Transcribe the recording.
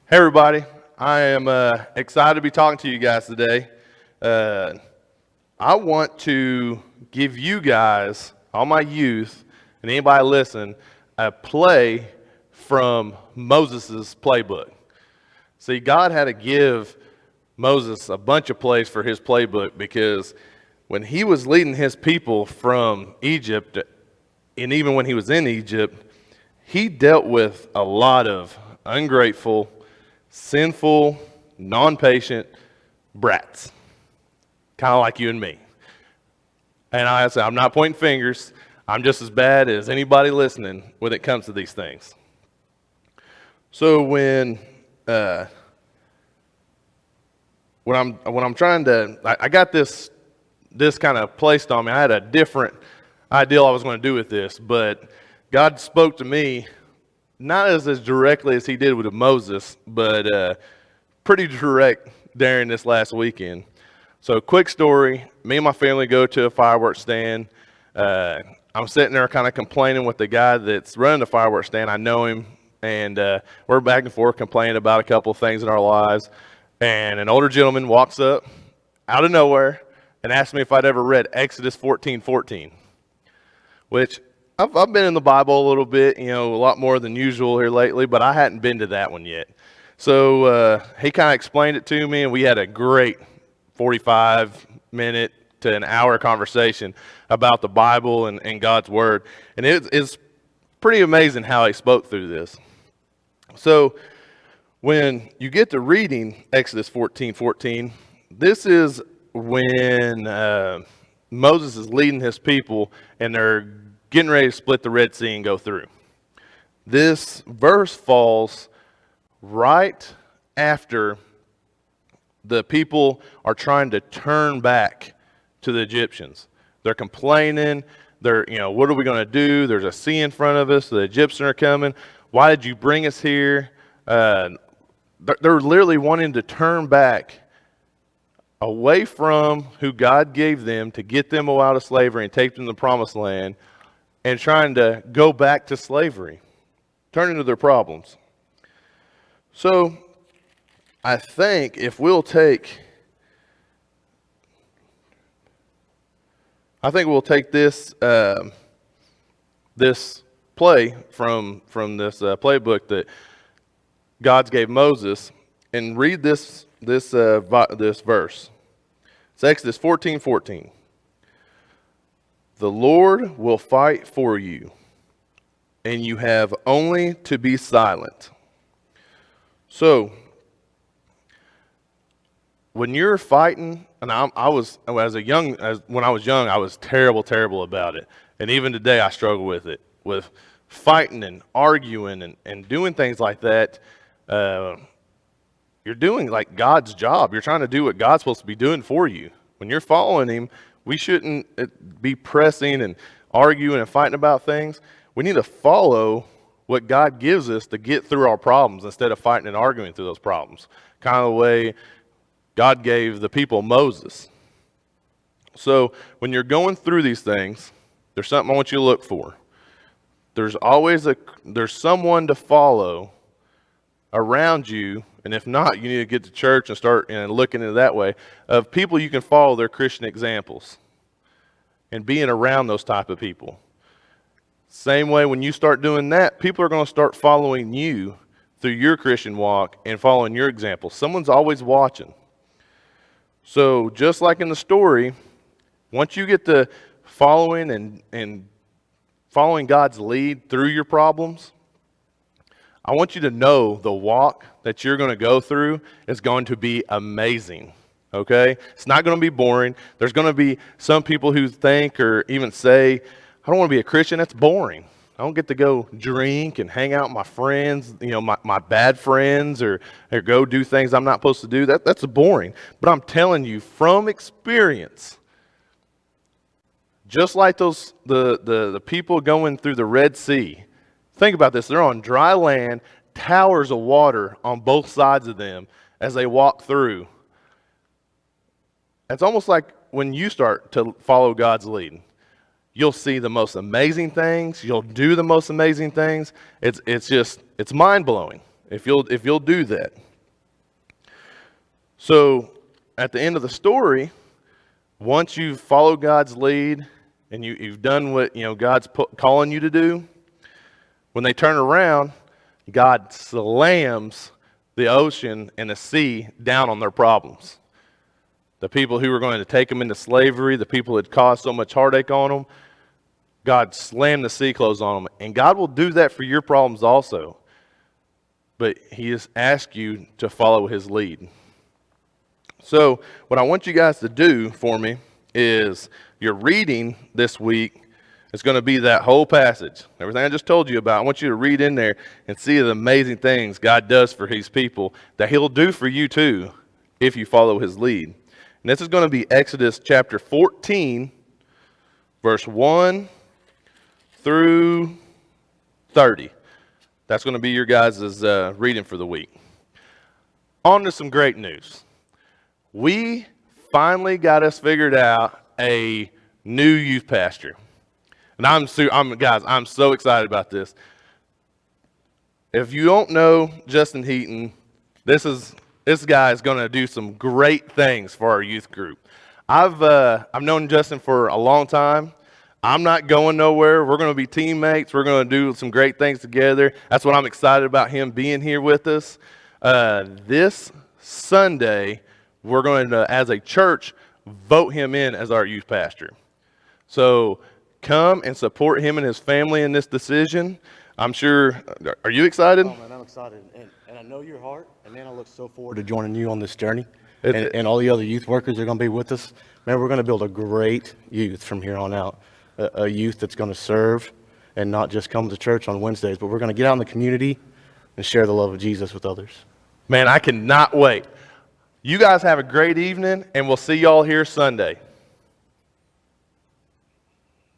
Hey everybody, I am excited to be talking to you guys today. Uh, I want to give you guys, all my youth, and anybody listen, a play from Moses' playbook. See, God had to give Moses a bunch of plays for his playbook because when he was leading his people from Egypt, and even when he was in Egypt, he dealt with a lot of ungrateful, sinful, non-patient brats, kind of like you and me. And I say, I'm not pointing fingers. I'm just as bad as anybody listening when it comes to these things. So uh, when I'm trying to, I got this kind of placed on me. I had a different idea I was going to do with this, but God spoke to me not as directly as He did with Moses, but pretty direct during this last weekend. So, quick story: me and my family go to a fireworks stand. I'm sitting there kind of complaining with the guy that's running the fireworks stand. I know him, and we're back and forth complaining about a couple of things in our lives. And an older gentleman walks up out of nowhere and asks me if I'd ever read Exodus 14:14, which I've been in the Bible a little bit, a lot more than usual here lately, but I hadn't been to that one yet. So he kind of explained it to me, and we had a great 45-minute to an hour conversation about the Bible and God's Word. And it's pretty amazing how he spoke through this. So when you get to reading Exodus 14:14, this is when Moses is leading his people, and they're getting ready to split the Red Sea and go through. This verse falls right after the people are trying to turn back to the Egyptians. They're complaining. What are we going to do? There's a sea in front of us. The Egyptians are coming. Why did you bring us here? They're literally wanting to turn back away from who God gave them to get them out of slavery and take them to the promised land, and trying to go back to slavery, turn into their problems. So I think if we'll take this this play from this playbook that God gave Moses and read this verse. It's Exodus 14:14. The Lord will fight for you, and you have only to be silent. So, when you're fighting, and when I was young, I was terrible about it. And even today, I struggle with it, with fighting and arguing and doing things like that. You're doing like God's job. You're trying to do what God's supposed to be doing for you. When you're following Him, we shouldn't be pressing and arguing and fighting about things. We need to follow what God gives us to get through our problems instead of fighting and arguing through those problems. Kind of the way God gave the people Moses. So when you're going through these things, there's something I want you to look for. There's someone to follow around you, and if not, you need to get to church and start looking into that way of people you can follow their Christian examples and being around those type of people. Same way, when you start doing that, people are going to start following you through your Christian walk and following your example. Someone's always watching. So just like in the story, once you get to following and following God's lead through your problems, I want you to know the walk that you're going to go through is going to be amazing. Okay? It's not going to be boring. There's going to be some people who think or even say, I don't want to be a Christian. That's boring. I don't get to go drink and hang out with my friends, my bad friends, or go do things I'm not supposed to do. That's boring. But I'm telling you from experience, just like the people going through the Red Sea, think about this. They're on dry land, towers of water on both sides of them as they walk through. It's almost like when you start to follow God's lead. You'll see the most amazing things. You'll do the most amazing things. It's mind-blowing. if you'll do that. So at the end of the story, once you've followed God's lead and you've done what God's calling you to do, when they turn around, God slams the ocean and the sea down on their problems. The people who were going to take them into slavery, the people that caused so much heartache on them, God slammed the sea closed on them. And God will do that for your problems also. But He has asked you to follow His lead. So what I want you guys to do for me is your reading this week is going to be that whole passage. Everything I just told you about, I want you to read in there and see the amazing things God does for His people that He'll do for you too if you follow His lead. And this is going to be Exodus chapter 14, verse 1 through 30. That's going to be your guys' reading for the week. On to some great news. We finally got us figured out a new youth pastor. And I'm so excited about this. If you don't know Justin Heaton, this guy is going to do some great things for our youth group. I've known Justin for a long time. I'm not going nowhere. We're going to be teammates. We're going to do some great things together. That's what I'm excited about him being here with us. This Sunday, we're going to, as a church, vote him in as our youth pastor. So come and support him and his family in this decision. I'm sure. Are you excited? Oh, man, I'm excited. And I know your heart. And man, I look so forward to joining you on this journey. And all the other youth workers are going to be with us. Man, we're going to build a great youth from here on out. A youth that's going to serve and not just come to church on Wednesdays, but we're going to get out in the community and share the love of Jesus with others. Man, I cannot wait. You guys have a great evening, and we'll see y'all here Sunday.